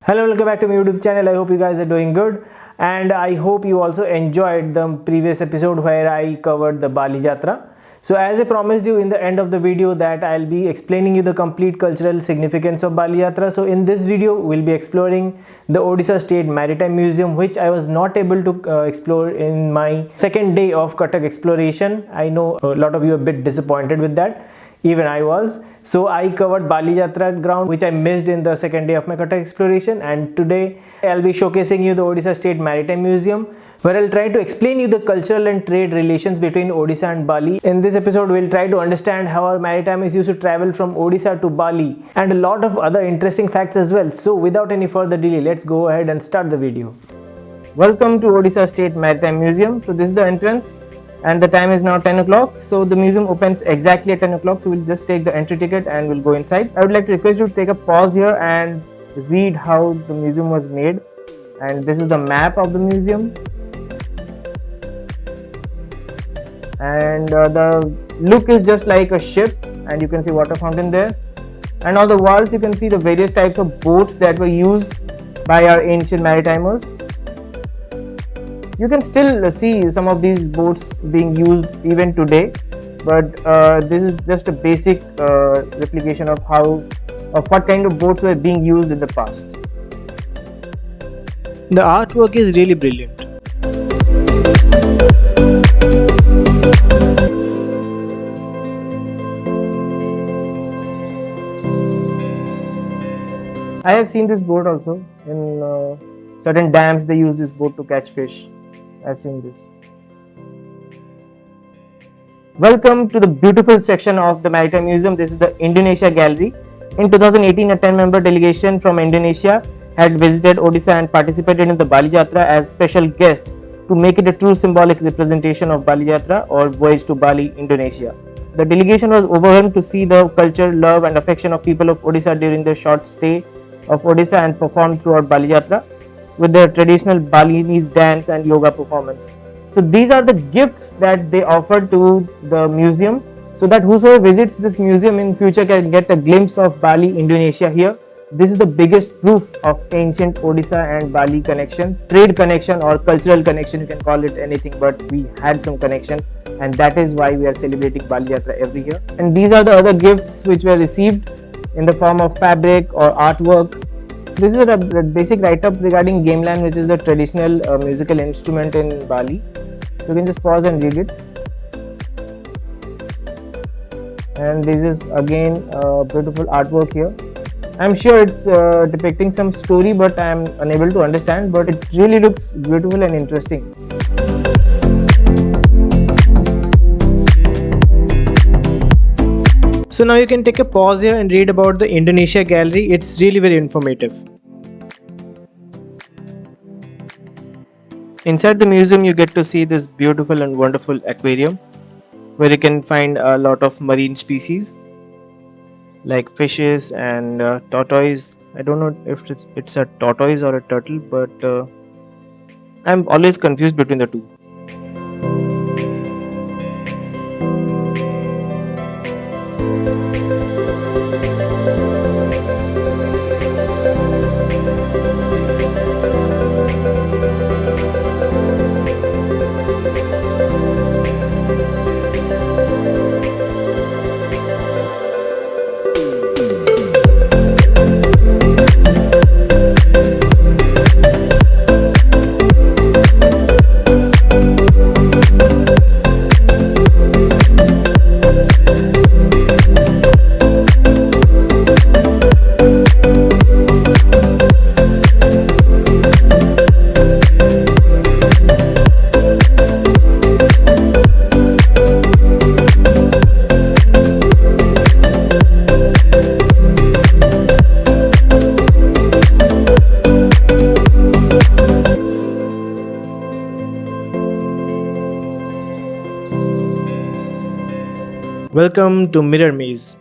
Hello, welcome back to my YouTube channel. I hope you guys are doing good, and I hope you also enjoyed the previous episode where I covered the Balijatra. So as I promised you in the end of the video that I'll be explaining you the complete cultural significance of Balijatra. So in this video we'll be exploring the Odisha State Maritime Museum, which I was not able to explore in my second day of cuttack exploration. I know a lot of you are a bit disappointed with that. Even I was. So I covered Balijatra ground, which I missed in the second day of my cuttack exploration, and today I'll be showcasing you the Odisha State Maritime Museum, where I'll try to explain you the cultural and trade relations between Odisha and Bali. In this episode we'll try to understand how our maritimes used to travel from Odisha to Bali and a lot of other interesting facts as well. So without any further delay, let's go ahead and start the video. Welcome to Odisha State Maritime Museum. So this is the entrance, and the time is now 10 o'clock. So the museum opens exactly at 10 o'clock. So we'll just take the entry ticket and we'll go inside. I would like to request you to take a pause here and read how the museum was made. And this is the map of the museum. And the look is just like a ship, and you can see water fountain there. And on the walls you can see the various types of boats that were used by our ancient maritimers. You can still see some of these boats being used even today, but this is just a basic replication of what kind of boats were being used in the past. The artwork is really brilliant. I have seen this boat also in certain dams. They use this boat to catch fish. I've seen this. Welcome to the beautiful section of the Maritime Museum. This is the Indonesia Gallery. In 2018, a 10-member delegation from Indonesia had visited Odisha and participated in the Balijatra as special guest to make it a true symbolic representation of Balijatra, or Voyage to Bali, Indonesia. The delegation was overwhelmed to see the culture, love and affection of people of Odisha during their short stay of Odisha and performed throughout Balijatra with their traditional Balinese dance and yoga performance. So these are the gifts that they offered to the museum, so that whosoever visits this museum in future can get a glimpse of Bali, Indonesia here. This is the biggest proof of ancient Odisha and Bali connection, trade connection or cultural connection, you can call it anything, but we had some connection, and that is why we are celebrating Balijatra every year. And these are the other gifts which were received in the form of fabric or artwork. This is a basic write-up regarding gamelan, which is the traditional musical instrument in Bali. So you can just pause and read it. And this is again beautiful artwork here. I'm sure it's depicting some story, but I'm unable to understand, but it really looks beautiful and interesting. So now you can take a pause here and read about the Indonesia Gallery. It's really very informative. Inside the museum you get to see this beautiful and wonderful aquarium, where you can find a lot of marine species like fishes and tortoise. I don't know if it's a tortoise or a turtle, but I'm always confused between the two. Welcome to Mirror Maze.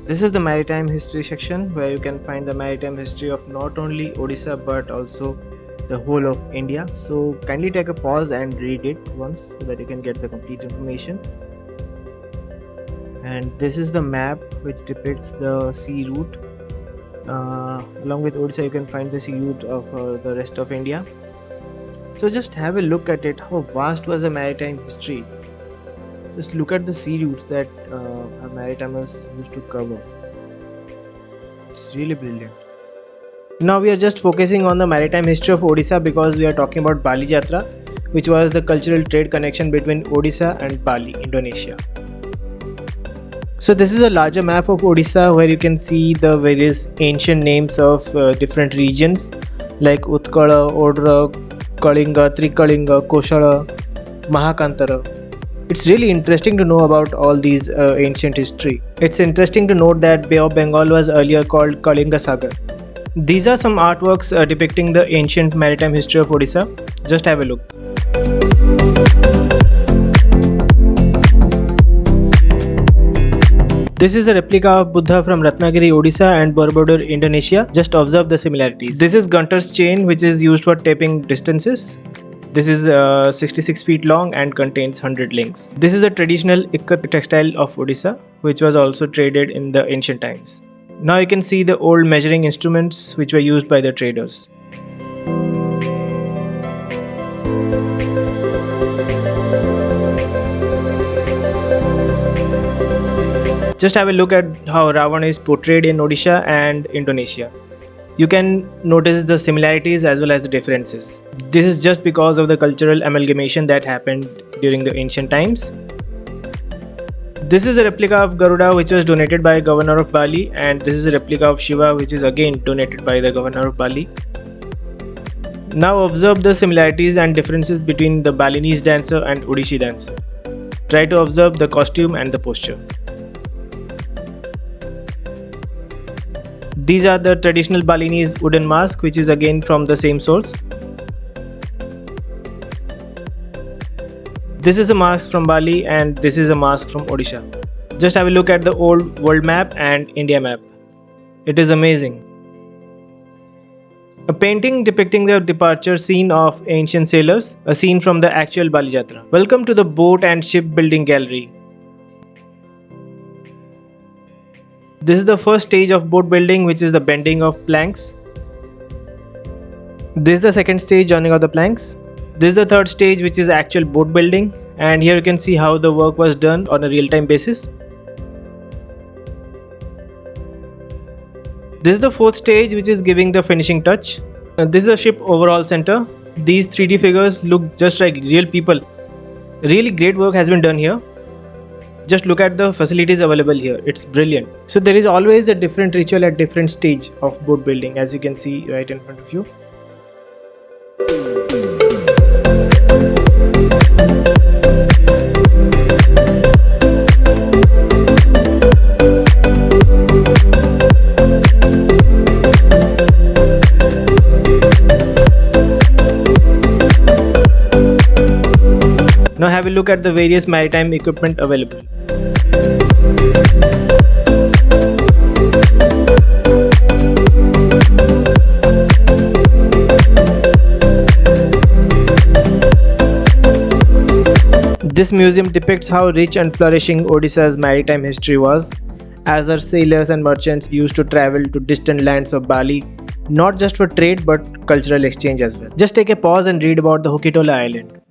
This is the maritime history section, where you can find the maritime history of not only Odisha but also the whole of India. So kindly take a pause and read it once so that you can get the complete information. And this is the map which depicts the sea route. Along with Odisha, you can find the sea route of the rest of India. So just have a look at it, how vast was the maritime history. Just look at the sea routes that our maritimers used to cover. It's really brilliant. Now we are just focusing on the maritime history of Odisha because we are talking about Balijatra, which was the cultural trade connection between Odisha and Bali, Indonesia. So this is a larger map of Odisha where you can see the various ancient names of different regions like Utkala, Odra, Kalinga, Trikalinga, Koshala, Mahakantara. It's really interesting to know about all these ancient history. It's interesting to note that Bay of Bengal was earlier called Kalinga Sagar. These are some artworks depicting the ancient maritime history of Odisha. Just have a look. This is a replica of Buddha from Ratnagiri, Odisha and Borobudur, Indonesia. Just observe the similarities. This is Gunter's chain, which is used for taping distances. This is 66 feet long and contains 100 links. This is a traditional ikat textile of Odisha, which was also traded in the ancient times. Now you can see the old measuring instruments which were used by the traders. Just have a look at how Ravana is portrayed in Odisha and Indonesia. You can notice the similarities as well as the differences. This is just because of the cultural amalgamation that happened during the ancient times. This is a replica of Garuda which was donated by Governor of Bali, and this is a replica of Shiva which is again donated by the Governor of Bali. Now observe the similarities and differences between the Balinese dancer and Odissi dancer. Try to observe the costume and the posture. These are the traditional Balinese wooden mask, which is again from the same source. This is a mask from Bali and this is a mask from Odisha. Just have a look at the old world map and India map. It is amazing. A painting depicting the departure scene of ancient sailors, a scene from the actual Balijatra. Welcome to the boat and shipbuilding gallery. This is the first stage of boat building, which is the bending of planks. This is the second stage, joining of the planks. This is the third stage, which is actual boat building, and here you can see how the work was done on a real-time basis. This is the fourth stage, which is giving the finishing touch. This is the ship overall center. These 3D figures look just like real people. Really great work has been done here. Just look at the facilities available here. It's brilliant. So there is always a different ritual at different stage of boat building, as you can see right in front of you. Now have a look at the various maritime equipment available. This museum depicts how rich and flourishing Odisha's maritime history was, as our sailors and merchants used to travel to distant lands of Bali, not just for trade but cultural exchange as well. Just take a pause and read about the Rourkela island.